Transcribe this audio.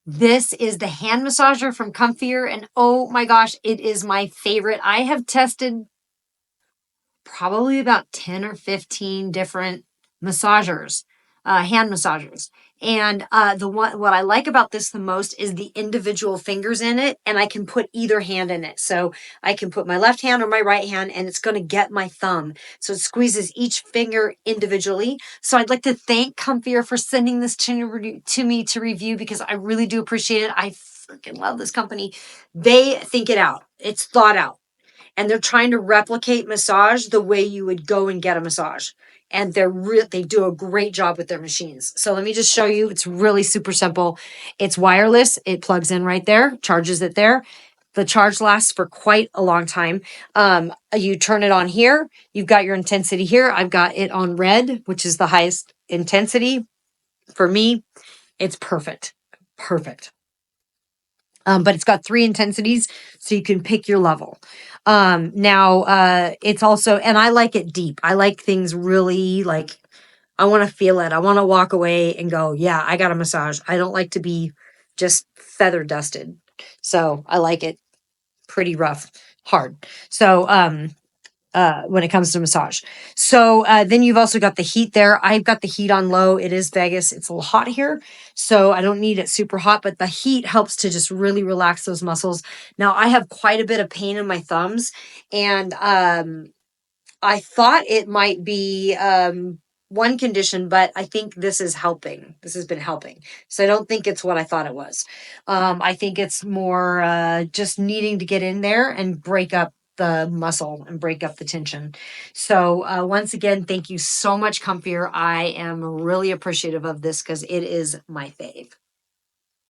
This is the hand massager from COMFIER, and oh my gosh, it is my favorite. I have tested probably about 10 or 15 different massagers, hand massagers. And what I like about this the most is the individual fingers in it, and I can put either hand in it. So I can put my left hand or my right hand, and it's going to get my thumb. So it squeezes each finger individually. So I'd like to thank COMFIER for sending this to me to review, because I really do appreciate it. I freaking love this company. They think it out. It's thought out, and they're trying to replicate massage the way you would go and get a massage. And they do a great job with their machines. So let me just show you. It's really super simple. It's wireless. It plugs in right there, charges it there. The charge lasts for quite a long time. You turn it on here. You've got your intensity here. I've got it on red, which is the highest intensity. For me, it's perfect. Perfect. But it's got 3 intensities, so you can pick your level. It's also, and I like it deep. I like things really like, I want to feel it. I want to walk away and go, yeah, I got a massage. I don't like to be just feather dusted. So I like it pretty rough, hard. So, when it comes to massage. So then you've also got the heat there. I've got the heat on low. It is Vegas. It's a little hot here, so I don't need it super hot, but the heat helps to just really relax those muscles. Now I have quite a bit of pain in my thumbs, and I thought it might be one condition, but I think this is helping. This has been helping. So I don't think it's what I thought it was. I think it's more just needing to get in there and break up the muscle and break up the tension. So once again, thank you so much, COMFIER. I am really appreciative of this because it is my fave.